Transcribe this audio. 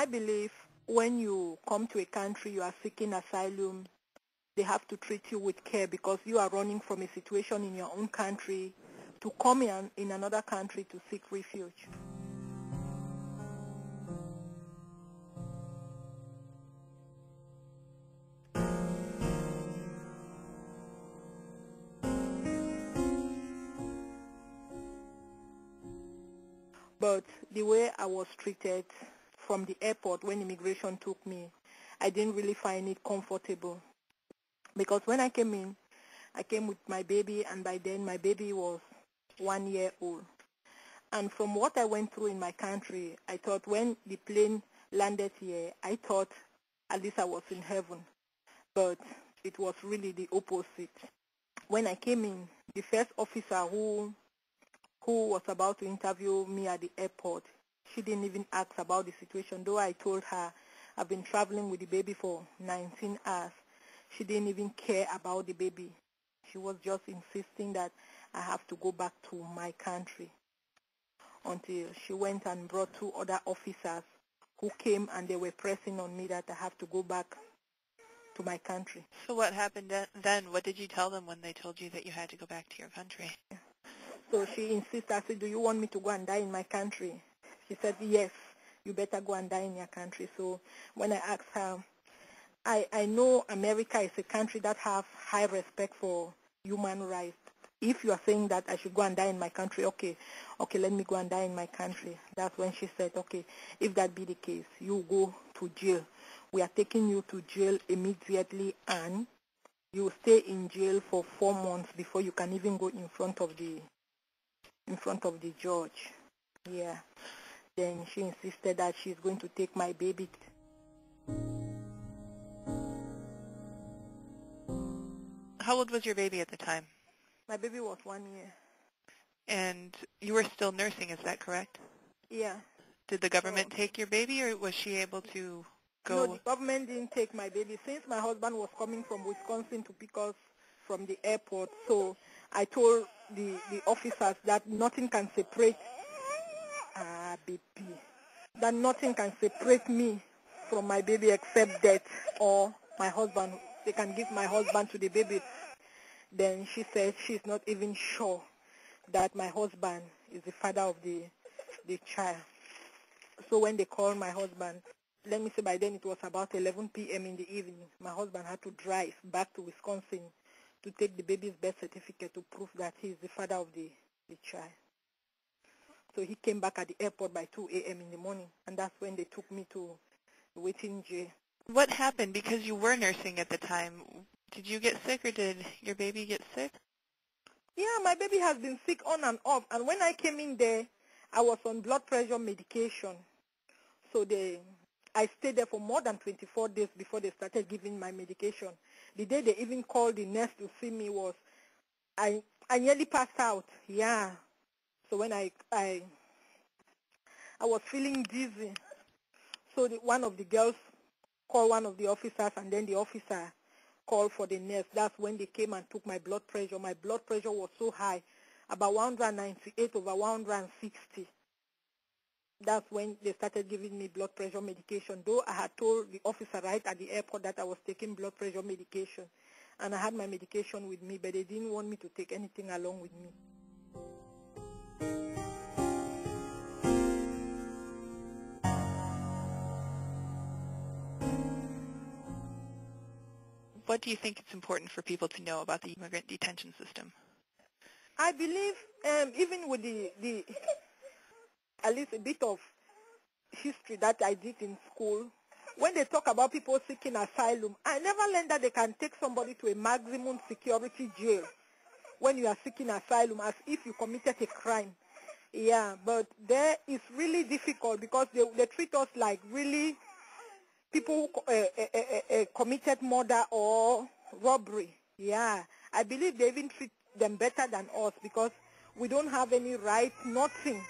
I believe when you come to a country, you are seeking asylum, they have to treat you with care because you are running from a situation in your own country to come in another country to seek refuge. But the way I was treated from the airport when immigration took me, I didn't really find it comfortable. Because when I came in, I came with my baby, and by then my baby was 1 year old. And from what I went through in my country, I thought when the plane landed here, I thought at least I was in heaven. But it was really the opposite. When I came in, the first officer who was about to interview me at the airport, she didn't even ask about the situation, though I told her I've been traveling with the baby for 19 hours. She didn't even care about the baby. She was just insisting that I have to go back to my country, until she went and brought 2 other officers who came and they were pressing on me that I have to go back to my country. So what happened then? What did you tell them when they told you that you had to go back to your country? So she insisted. I said, do you want me to go and die in my country? She said, yes, you better go and die in your country. So when I asked her, I know America is a country that have high respect for human rights. If you are saying that I should go and die in my country, okay, let me go and die in my country. That's when she said, okay, if that be the case, you go to jail. We are taking you to jail immediately, and you stay in jail for 4 months before you can even go in front of the judge. Yeah. Then she insisted that she's going to take my baby. How old was your baby at the time? My baby was 1 year. And you were still nursing, is that correct? Yeah. Did the government take your baby, or was she able to go? No, the government didn't take my baby. Since my husband was coming from Wisconsin to pick us from the airport, so I told the officers that nothing can separate baby. That nothing can separate me from my baby except death or my husband. They can give my husband to the baby. Then she said she's not even sure that my husband is the father of the child. So when they called my husband, let me say by then it was about 11 p.m. in the evening, my husband had to drive back to Wisconsin to take the baby's birth certificate to prove that he is the father of the child. So he came back at the airport by 2 a.m. in the morning, and that's when they took me to the waiting jail. What happened? Because you were nursing at the time, did you get sick, or did your baby get sick? Yeah, my baby has been sick on and off, and when I came in there, I was on blood pressure medication. So I stayed there for more than 24 days before they started giving my medication. The day they even called the nurse to see me was, I nearly passed out. Yeah. So when I was feeling dizzy. So one of the girls called one of the officers, and then the officer called for the nurse. That's when they came and took my blood pressure. My blood pressure was so high, about 198/160. That's when they started giving me blood pressure medication, though I had told the officer right at the airport that I was taking blood pressure medication. And I had my medication with me, but they didn't want me to take anything along with me. What do you think it's important for people to know about the immigrant detention system? I believe even with the at least a bit of history that I did in school, when they talk about people seeking asylum, I never learned that they can take somebody to a maximum security jail when you are seeking asylum as if you committed a crime. Yeah, but there is really difficult because they treat us like really people who committed murder or robbery. Yeah, I believe they even treat them better than us because we don't have any rights, nothing.